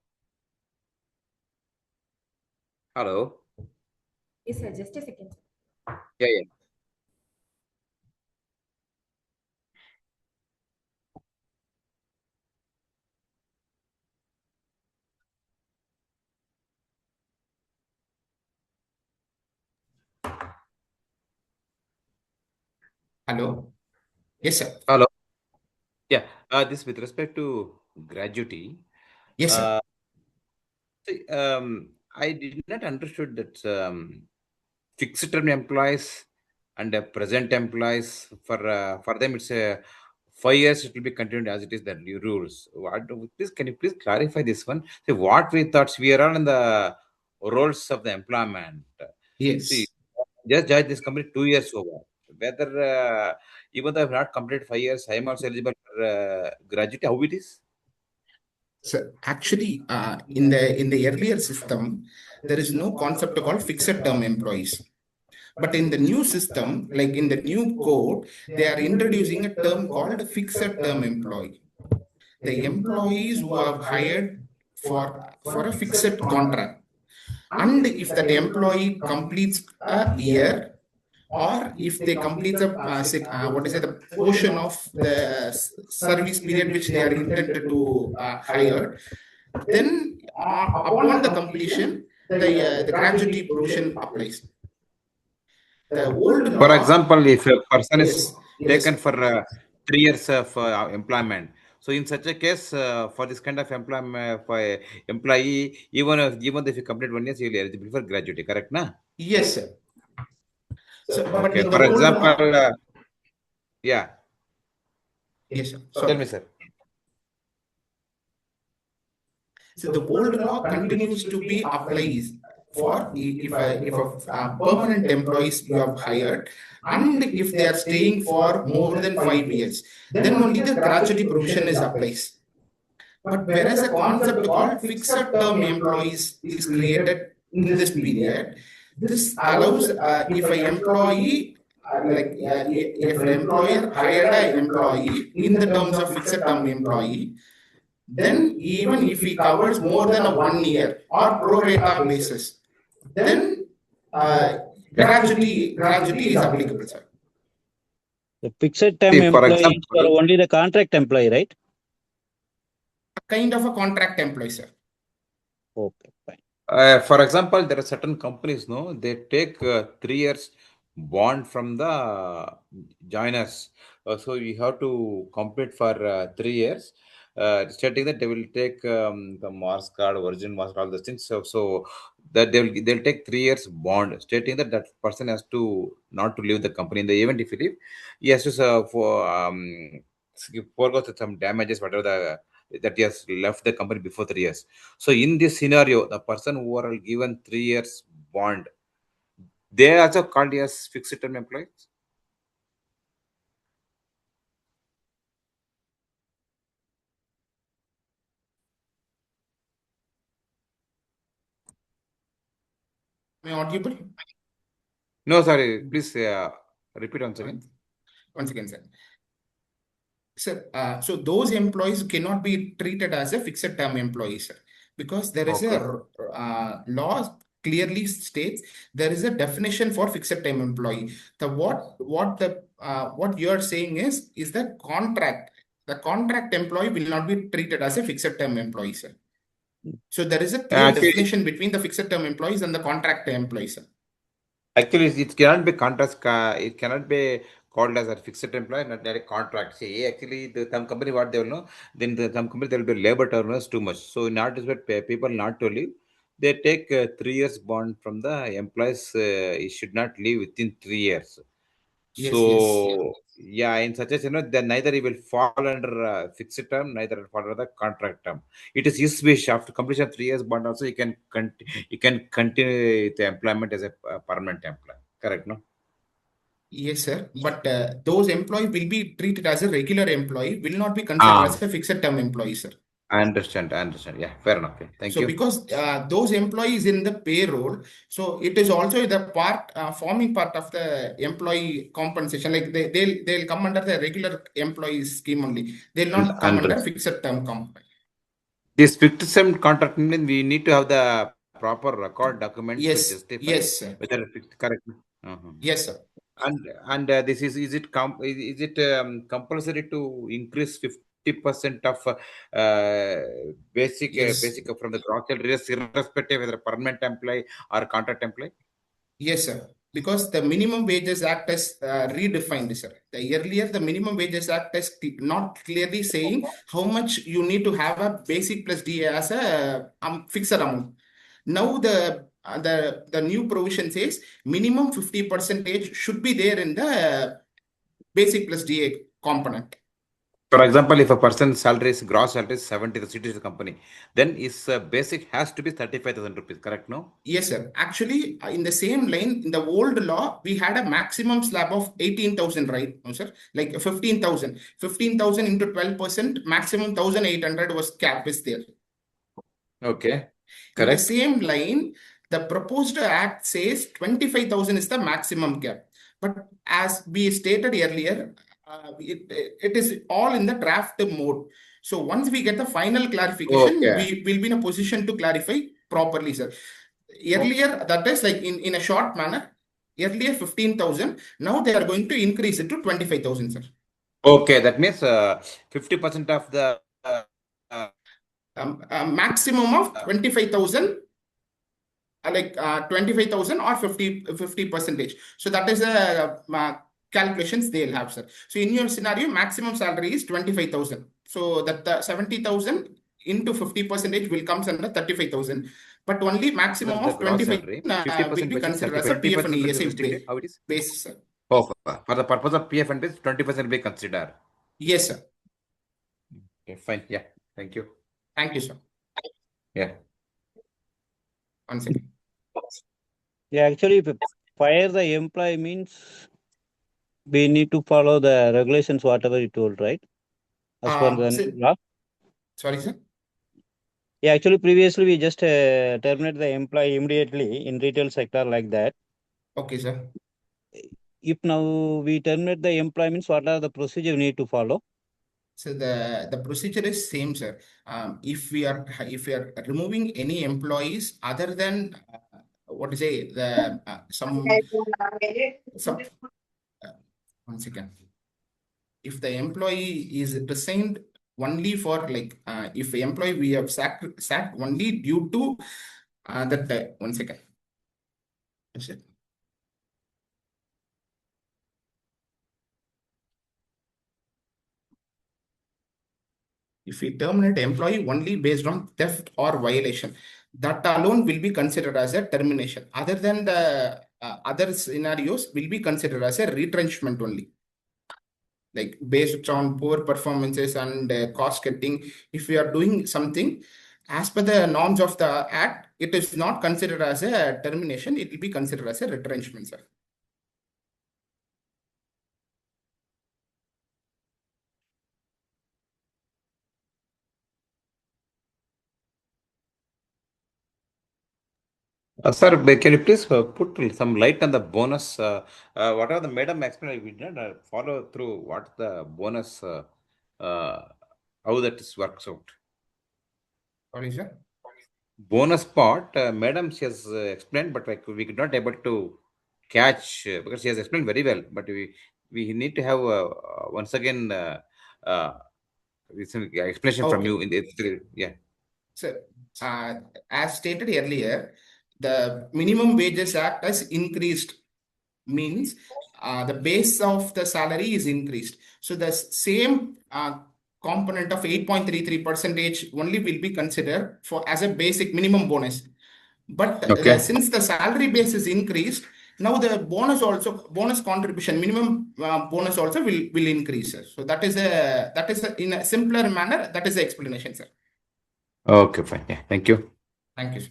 Hello? Yes, sir. Just a second. Yeah, yeah. Hello. Yes, sir. Hello? Yeah, this with respect to gratuity. Yes, sir. See, I did not understood that fixed term employees and present employees for them it's 5 years it will be continued as it is the new rules. Please can you please clarify this one? See what we thought we are all in the roles of the employment. Yes. See, just judge this company 2 years over. Whether even though I've not completed 5 years, I am also eligible for gratuity. How it is? So actually, in the earlier system, there is no concept called fixed term employees. But in the new system, like in the new code, they are introducing a term called fixed term employee. The employees who are hired for a fixed contract. And if that employee completes a year, or if they complete the portion of the service period which they are intended to hire, then upon the completion, the gratuity provision applies. The old For law, example, if a person is yes, taken yes, for 3 years of employment, so in such a case, for this kind of employment for a employee, even if you complete 1 year, you will be eligible for gratuity. Correct, na? yes, sir. So, but Okay. in the For old example, law, yeah. yes, sir. Tell Sorry. me, sir. So the old law continues to be applies for if a permanent employees you have hired, and if they are staying for more than 5 years, then only the gratuity provision is applies. But whereas a concept called fixed term employees is created in this period, this allows if a employee if an employer hired an employee in the terms of fixed term employee, then even if he covers more than a 1 year or pro rata basis, then uh, Yeah. gratuity is applicable, sir. The fixed term See, for employee is for example, only the contract employee, right? A kind of a contract employee, sir. Okay, fine. For example, there are certain companies, no, they take 3 years bond from the joiners. So you have to complete for 3 years, stating that they will take the Mars card, origin Mars card, all those things. So that they'll take 3 years bond, stating that that person has to not to leave the company. In the event if he leave, he has to forego some damages, whatever that he has left the company before 3 years. So in this scenario, the person who are given 3 years bond, they are also called as fixed term employees. Am I audible? No, sorry, please repeat once again. Once again, sir. Sir, so those employees cannot be treated as a fixed term employee, sir, because there is Okay. a law clearly states there is a definition for fixed term employee. The what you are saying is the contract. The contract employee will not be treated as a fixed term employee, sir. So there is a clear Actually, definition between the fixed term employees and the contract employees, sir. actually, it cannot be contract. It cannot be called as a fixed employee, not a contract. See, actually, some company what they will know, then some company there will be labor terminals too much. So in order to get people not to leave, they take 3 years bond from the employees. He should not leave within 3 years. Yes, yes. So yeah, in such a scenario, then neither he will fall under fixed term, neither will fall under the contract term. It is his wish after completion of 3 years bond. Also, he can continue the employment as a permanent employee. Correct, no? Yes, sir. But those employees will be treated as a regular employee, will not be considered Ah, as a fixed term employee, sir. I understand. I understand. Yeah, fair enough. Yeah. Thank So you. because those employees in the payroll, so it is also the part forming part of the employee compensation. Like they'll come under the regular employee scheme only. They'll not come under Understand. fixed term comp. This fixed term contract means we need to have the proper record documents to Yes, justify yes, sir. whether it's correct. Uh-huh. Yes, sir. And this is it is it compulsory to increase 50% of Yes. basic from the gross salary irrespective whether permanent employee or contract employee? Yes, sir. Because the minimum wages act is redefined, sir. The earlier the minimum wages act is not clearly saying how much you need to have a basic plus DA as a fixed amount. Now the new provision says minimum 50% should be there in the basic plus DA component. For example, if a person's salary is gross salary is 70, the city is the company, then his basic has to be 35,000 rupees. Correct? No. Yes, sir. Actually, in the same line, in the old law, we had a maximum slab of 18,000, right? No, sir. Like 15,000. 15,000 into 12%, maximum 1,800 was cap is there. Okay. In the Correct. same line, the proposed act says 25,000 is the maximum cap. But as we stated earlier, it is all in the draft mode. So once we get the final clarification, Okay. we will be in a position to clarify properly, sir. Earlier, that is like in a short manner, earlier 15,000, now they are going to increase it to 25,000, sir. Okay, that means 50% of the A maximum of 25,000 like 25,000 or 50 percentage. So that is a calculations they'll have, sir. So in your scenario, maximum salary is 25,000. So that 70,000 into 50 percentage will comes under 35,000. But only maximum That's the of gross 25 salary. 50% will be which is considered 35. as a PF and 20% will be ESI restricted. How it is? base, sir. Oh, for the purpose of PF and base, 20% will be considered. Yes, sir. Okay, fine. Yeah. Thank you. Thank you, sir. Yeah. One second. Yeah, actually, if you fire the employee means we need to follow the regulations, whatever you told, right? As per the law. Sorry, sir. Yeah, actually, previously we just terminate the employee immediately in retail sector like that. Okay, sir. If now we terminate the employee means what are the procedure we need to follow? So the procedure is same, sir. If we are removing any employees other than what to say the some one second. If the employee is resigned only for like if the employee we have sacked only due to that one second. Is it? If we terminate employee only based on theft or violation, that alone will be considered as a termination. Other than the other scenarios will be considered as a retrenchment only. Like based on poor performances and cost cutting, if we are doing something as per the norms of the act, it is not considered as a termination. It will be considered as a retrenchment, sir. Sir, can you please put some light on the bonus? Whatever the madam explained, we did not follow through what the bonus, how that is works out. Sorry, sir. Bonus part, madam, she has explained, but like we could not able to catch because she has explained very well. But we need to have once again explanation from Okay. you in the yeah. So, as stated earlier, the minimum wages act has increased, means the base of the salary is increased. So the same component of 8.33 percentage only will be considered for as a basic minimum bonus. But Okay. since the salary base is increased, now the bonus contribution minimum bonus also will increase, sir. So that is in a simpler manner. That is the explanation, sir. Okay, fine. Yeah, thank you. Thank you, sir.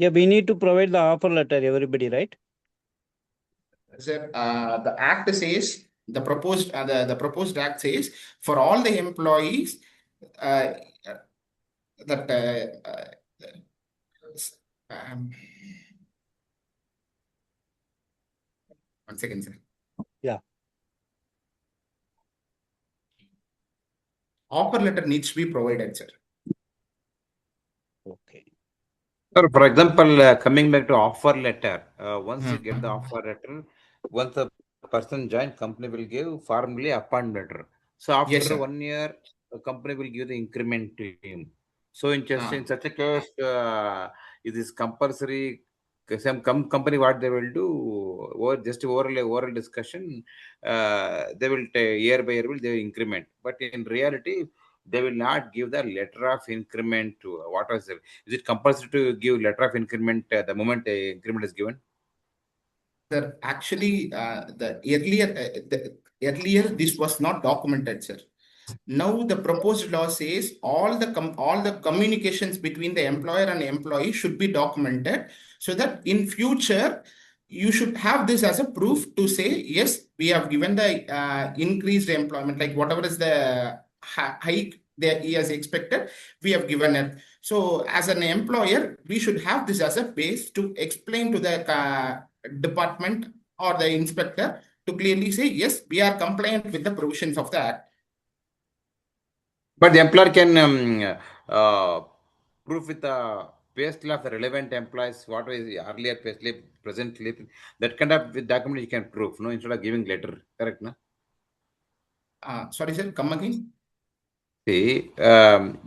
Yeah, we need to provide the offer letter, everybody, right? Sir, the act says the proposed act says for all the employees uh, that um, one second, sir. Yeah. Offer letter needs to be provided, sir. Okay. Sir, for example, coming back to offer letter, once you get the offer letter, once the person join, company will give formally appointment letter. So after Yes, sir. 1 year, the company will give the increment to him. So in such a case, it is compulsory. Some company what they will do, or just oral discussion, they will year by year will they will increment. But in reality, they will not give the letter of increment to what was it? Is it compulsory to give letter of increment the moment a increment is given? Sir, actually, the earlier this was not documented, sir. Now the proposed law says all the communications between the employer and employee should be documented, so that in future you should have this as a proof to say yes, we have given the increased employment, like whatever is the hike that he has expected, we have given it. So as an employer, we should have this as a base to explain to the department or the inspector to clearly say yes, we are compliant with the provisions of the act. But the employer can prove with the pay slip of the relevant employees what was the earlier pay slip, present slip. That kind of document you can prove, no, instead of giving letter. Correct, no? Sorry, sir, come again. See,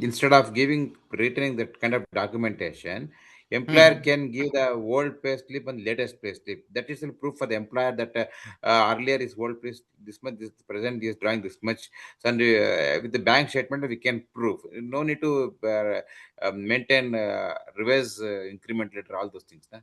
instead of giving returning that kind of documentation, employer Hmm. can give the old pay slip and latest pay slip. That is a proof for the employer that earlier is old pay this much, this present is drawing this much. So, and, with the bank statement, we can prove. No need to maintain reverse increment letter, all those things. Nah?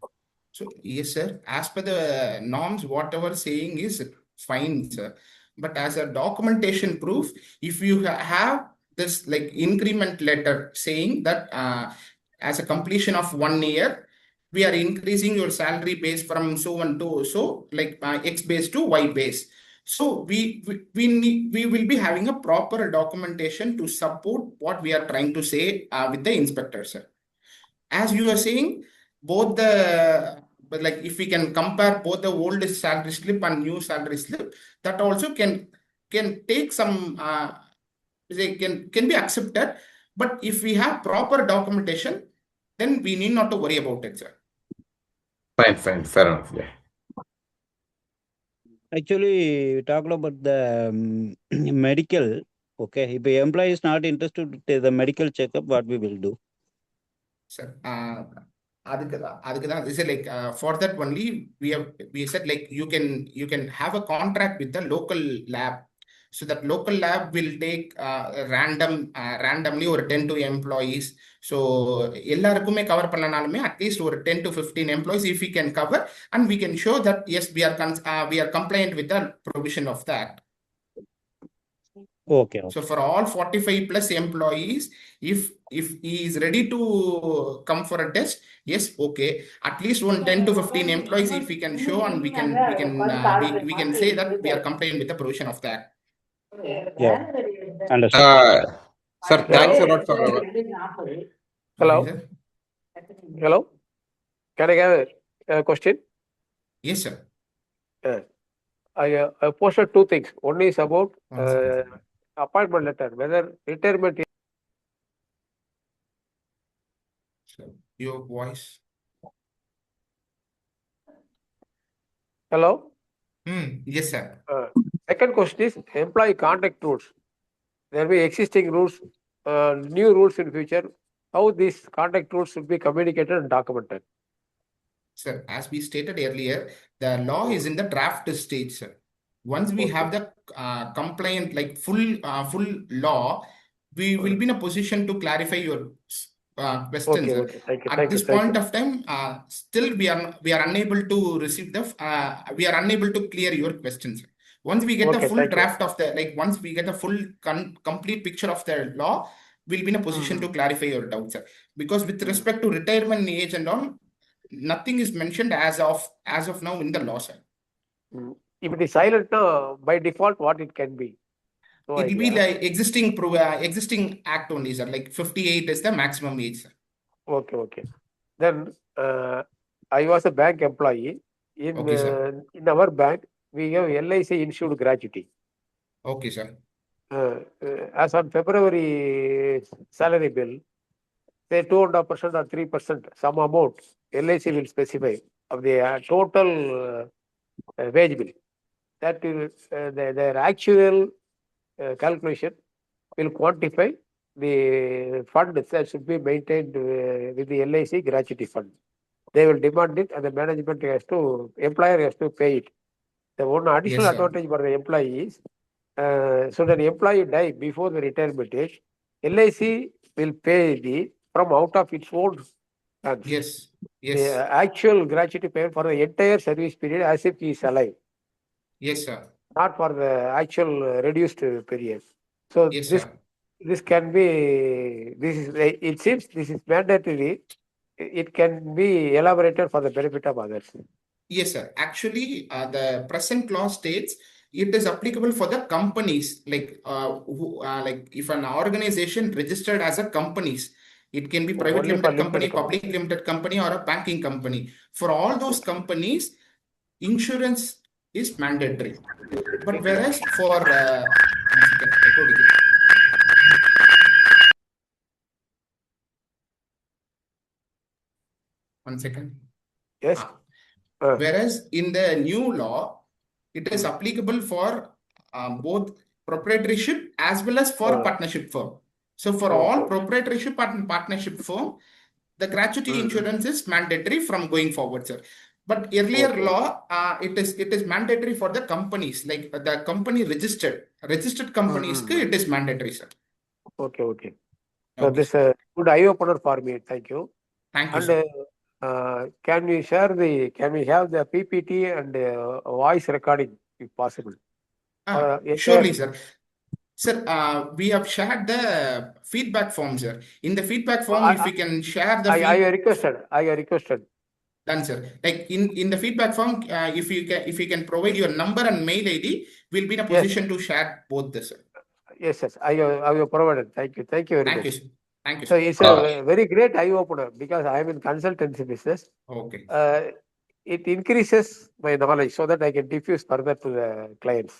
So, yes, sir. As per the norms, whatever saying is fine, sir. But as a documentation proof, if you have this like increment letter saying that as a completion of 1 year, we are increasing your salary base from so and to so, like X base to Y base. So we will be having a proper documentation to support what we are trying to say with the inspector, sir. As you are saying, both the but like if we can compare both the old salary slip and new salary slip, that also can take some can be accepted. But if we have proper documentation, then we need not to worry about it, sir. Fine, fine, fair enough. Yeah. Actually, we talked about the medical. Okay, if the employee is not interested to take the medical checkup, what we will do? Sir, அதுக்குதான் is like for that only we said like you can have a contract with the local lab. So that local lab will take randomly ஒரு 10 to employees. So எல்லாருக்குமே cover பண்ணனாலுமே at least ஒரு 10 to 15 employees if we can cover, and we can show that yes we are compliant with the provision of the act. Okay. So for all 45 plus employees, if he is ready to come for a test, yes, okay. At least one 10 to 15 employees, if we can show, and we can say that we are compliant with the provision of that. Yeah. Understood. Sir, thanks a lot for our. Hello. Sorry, sir. Hello. Can I have a question? Yes, sir. I posted two things. One is about One second, sir. appointment letter, whether retirement. So, your voice. Hello. Yes, sir. Second question is employee contact rules. There will be existing rules, new rules in future. How these contact rules should be communicated and documented? Sir, as we stated earlier, the law is in the draft stage, sir. Once we have the compliant, like full law, we will be in a position to clarify your questions, sir. Thank you. At this point of time, still we are unable to receive the we are unable to clear your questions. Once we get the full draft of the once we get the full complete picture of the law, we'll be in a position to clarify your doubts, sir. Because with respect to retirement age and all, nothing is mentioned as of now in the law, sir. If it is silent, by default, what it can be? No It will idea. be like existing act only, sir. Like 58 is the maximum age, sir. Okay. Then I was a bank employee. Okay, sir. In our bank, we have LIC insured gratuity. Okay, sir. As on February salary bill, say 2.5% or 3%, some amount LIC will specify of the total wage bill. That will their actual calculation will quantify the fund that should be maintained with the LIC gratuity fund. They will demand it, and the management employer has to pay it. The one additional advantage for the employee is, should an employee die before the retirement age, LIC will pay from out of its own funds. Yes. The actual gratuity payment for the entire service period as if he is alive. Yes, sir. Not for the actual reduced period. So yes, this can be, it seems this is mandatory. It can be elaborated for the benefit of others. Yes, sir. Actually, the present law states it is applicable for the companies, like if an organization registered as a companies, it can be private limited company, public limited company, or a banking company. For all those companies, insurance is mandatory. But whereas for one second, 1 second. Yes. Whereas in the new law, it is applicable for both proprietorship as well as for partnership firm. So for all proprietorship and partnership firm, the gratuity insurance is mandatory from going forward, sir. But earlier law, it is mandatory for the companies, like the company registered companies, it is mandatory, sir. Okay. So Okay, this sir. good eye opener for me. Thank you. Thank you, And sir. can we have the PPT and voice recording if possible? Surely, sir. Sir, we have shared the feedback form, sir. In the feedback form, if we can share the I requested. Done, sir. Like in the feedback form, if you can provide your number and mail ID, we'll be in a position to share both this, sir. Yes. I have provided. Thank you very Thank much. you, sir. Thank you, So sir. it's a very great eye opener because I am in consultancy business. Okay. It increases my knowledge so that I can diffuse further to the clients.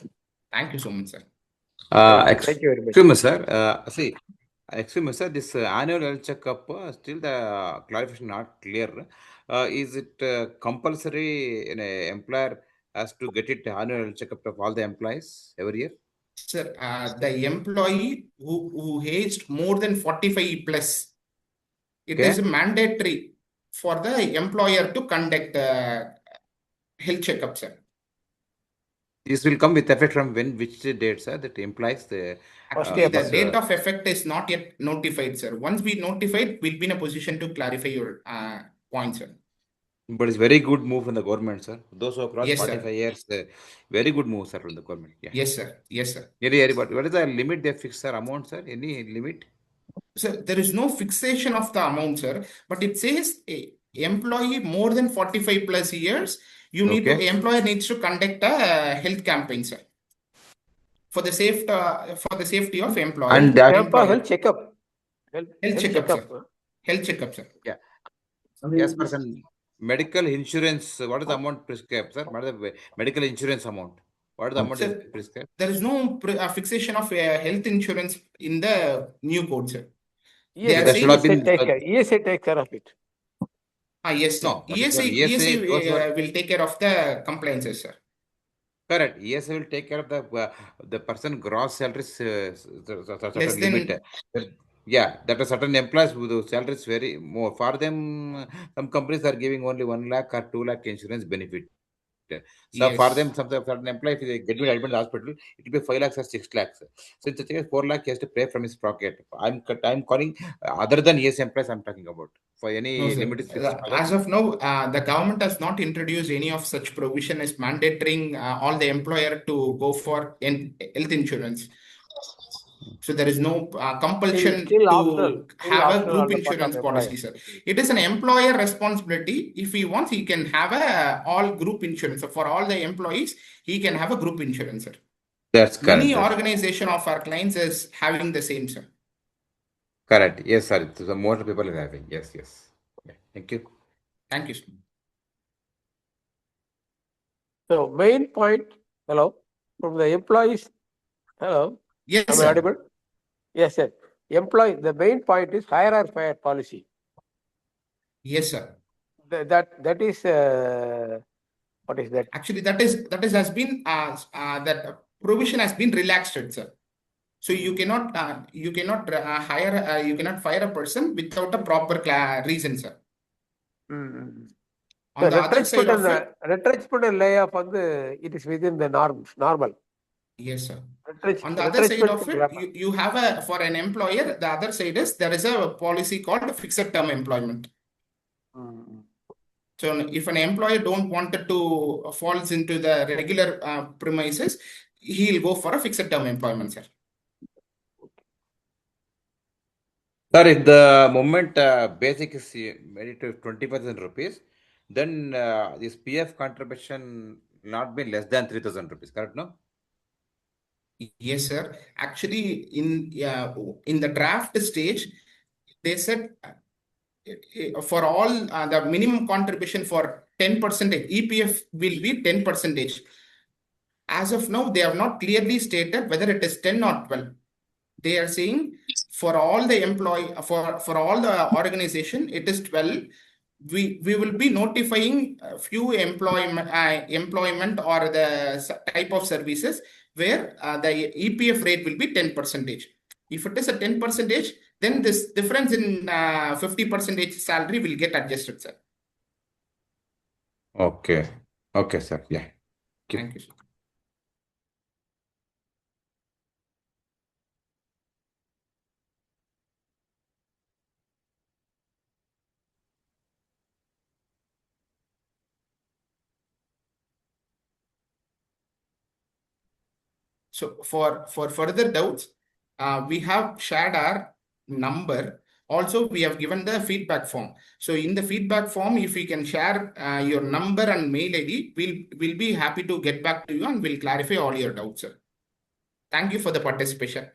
Thank you so much, sir. Thank you very much. Excuse me, sir. Excuse me, sir. This annual health checkup, still the clarification not clear. Is it compulsory? An employer has to get it annual health checkup of all the employees every year? Sir, the employee who aged more than 45 plus, it is mandatory for the employer to conduct health checkup, sir. This will come with effect from which date, sir? That implies the Actually, the date of effect is not yet notified, sir. Once we notified, we'll be in a position to clarify your point, sir. But it's very good move from the government, sir. Those who have crossed Yes, 45 sir. years, very good move, sir, from the government. Yeah. Yes, sir. Yes, sir. But what is the limit they fix, sir? Amount, sir? Any limit? Sir, there is no fixation of the amount, sir. But it says a employee more than 45 plus years, employer needs to conduct a health campaign, sir. For the safety of employee. And health checkup. Health checkup, sir. Health checkup, sir. Yeah. Yes, person. Medical insurance, what is the amount prescribed, sir? What is the medical insurance amount? What is the amount is prescribed? There is no fixation of health insurance in the new code, sir. ESA take care of it. Yes, sir. No, ESA will take care of the compliances, sir. Correct. ESA will take care of the person gross salary Less than limit. Yeah, that a certain employees with salary is very more. For them, some companies are giving only 1 lakh or 2 lakh insurance benefit. So for them, some certain employee, if they get admitted in the hospital, it will be 5 lakhs or 6 lakhs. So it's a 4 lakh he has to pay from his pocket. I'm calling other than ES employees I'm talking about. For any limit is fixed. As of now, the government has not introduced any of such provision as mandating all the employer to go for health insurance. So there is no compulsion to have a group insurance policy, sir. It is an employer responsibility. If he wants, he can have a all group insurance. So for all the employees, he can have a group insurance, sir. That's correct. Many organization of our clients is having the same, sir. Correct. Yes, sir. So more people are having. Yes. Yeah. Thank you. Thank you, sir. So main point, hello, from the employees. Hello. Yes, am sir. I audible? Yes, sir. The main point is hire or fire policy. Yes, sir. That is what is that? Actually, that has been that provision has been relaxed, sir. So you cannot fire a person without a proper reason, sir. On the other side of it, retrenchment and layoff, it is within the normal. Yes, sir. On the other side of it, you have for an employer, the other side is there is a policy called fixed term employment. So if an employer don't want to falls into the regular premises, he'll go for a fixed term employment, sir. Sir, if the moment basic is made to 20,000 rupees, then this PF contribution not be less than 3,000 rupees, correct, no? Yes, sir. Actually, in the draft stage, they said for all the minimum contribution for 10%, EPF will be 10%. As of now, they have not clearly stated whether it is 10 or 12. They are saying for all the for all the organization, it is 12. we will be notifying a few employment or the type of services where the EPF rate will be 10%. If it is a 10%, then this difference in 50% salary will get adjusted, sir. Okay. Okay, sir. Yeah. Thank you, sir. So for further doubts, we have shared our number. Also, we have given the feedback form. So in the feedback form, if you can share your number and mail ID, we'll be happy to get back to you and we'll clarify all your doubts, sir. Thank you for the participation.